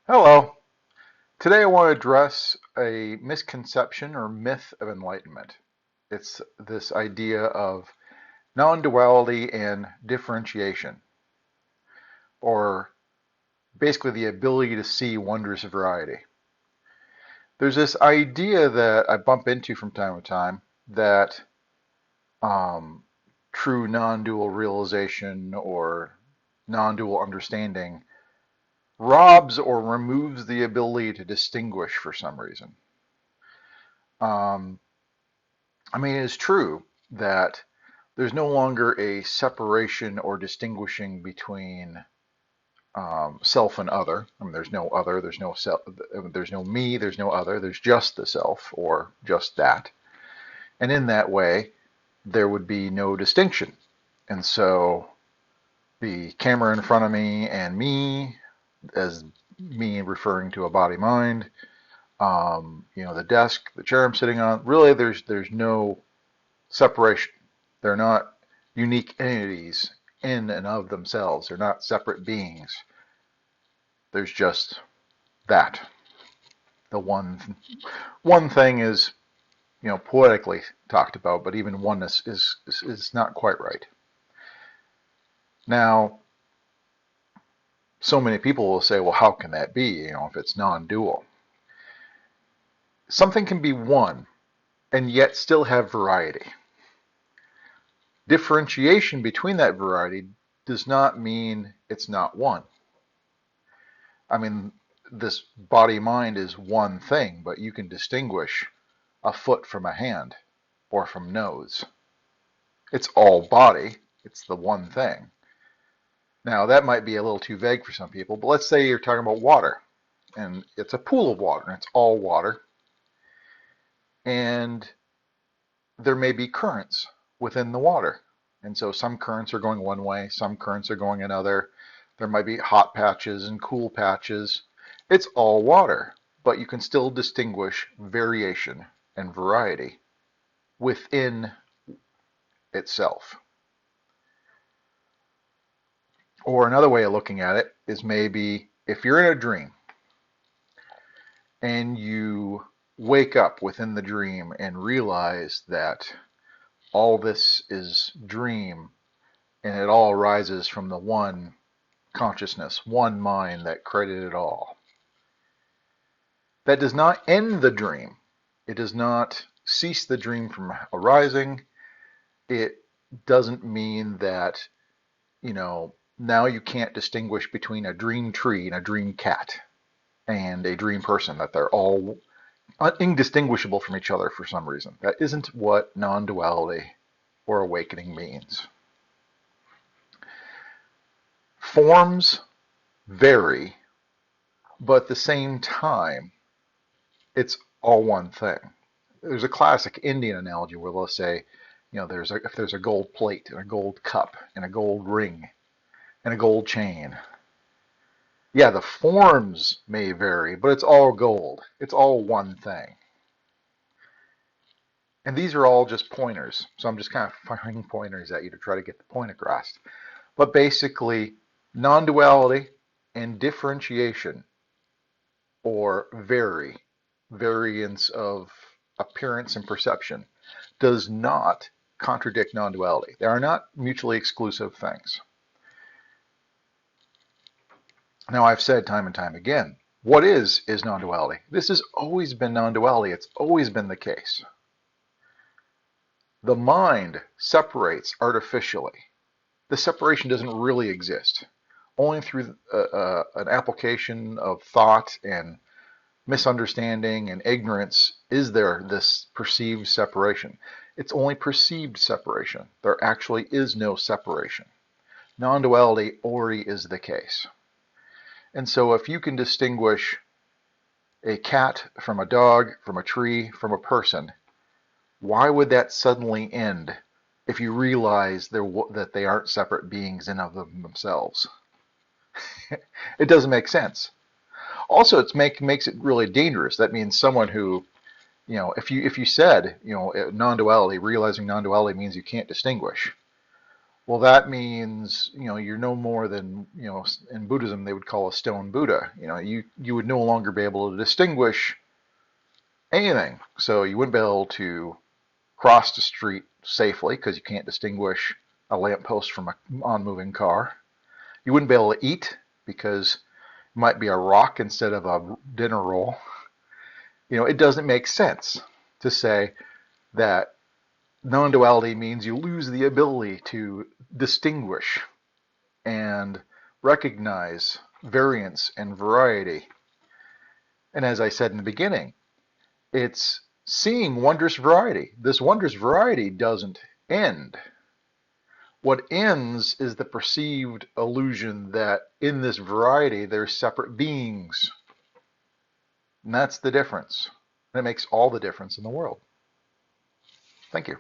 Hello. Today I want to address a misconception or myth of enlightenment. It's this idea of non-duality and differentiation, or basically the ability to see wondrous variety. There's this idea that I bump into from time to time that um, true non-dual realization or non-dual understanding robs or removes the ability to distinguish for some reason. Um, I mean, it's true that there's no longer a separation or distinguishing between self and other. I mean, there's no other, there's no self, there's no me, there's no other, there's just the self or just that. And in that way, there would be no distinction. And so the camera in front of me and me, as me referring to a body mind, the desk, the chair I'm sitting on, really there's no separation. They're not unique entities in and of themselves. They're not separate beings. There's just that. The one thing is, poetically talked about, but even oneness is not quite right. Now, so many people will say, well, how can that be? If it's non-dual, something can be one and yet still have variety. Differentiation between that variety does not mean it's not one. I mean, this body mind is one thing, but you can distinguish a foot from a hand or from nose. It's all body. It's the one thing. Now, that might be a little too vague for some people, but let's say you're talking about water and it's a pool of water and it's all water. And there may be currents within the water. And so some currents are going one way, some currents are going another. There might be hot patches and cool patches. It's all water, but you can still distinguish variation and variety within itself. Or another way of looking at it is maybe if you're in a dream and you wake up within the dream and realize that all this is dream and it all arises from the one consciousness, one mind that created it all. That does not end the dream. It does not cease the dream from arising. It doesn't mean that, now you can't distinguish between a dream tree and a dream cat and a dream person, that they're all indistinguishable from each other for some reason. That isn't what non-duality or awakening means. Forms vary, but at the same time, it's all one thing. There's a classic Indian analogy where they'll say, if there's a gold plate and a gold cup and a gold ring and a gold chain, yeah, the forms may vary, but it's all gold. It's all one thing. And these are all just pointers. So I'm just kind of firing pointers at you to try to get the point across. But basically, non-duality and differentiation, or variance of appearance and perception, does not contradict non-duality. They are not mutually exclusive things. Now, I've said time and time again, what is non-duality? This has always been non-duality. It's always been the case. The mind separates artificially. The separation doesn't really exist. Only through an application of thought and misunderstanding and ignorance is there this perceived separation. It's only perceived separation. There actually is no separation. Non-duality already is the case. And so if you can distinguish a cat from a dog, from a tree, from a person, why would that suddenly end if you realize that they aren't separate beings in of themselves? It doesn't make sense. Also, it makes it really dangerous. That means someone who, if you said, non-duality, realizing non-duality means you can't distinguish. Well, that means, you're no more than, in Buddhism they would call a stone Buddha. You would no longer be able to distinguish anything. So you wouldn't be able to cross the street safely because you can't distinguish a lamppost from an on-moving car. You wouldn't be able to eat because it might be a rock instead of a dinner roll. It doesn't make sense to say that non-duality means you lose the ability to distinguish and recognize variance and variety. And as I said in the beginning, it's seeing wondrous variety. This wondrous variety doesn't end. What ends is the perceived illusion that in this variety there's separate beings. And that's the difference. And it makes all the difference in the world. Thank you.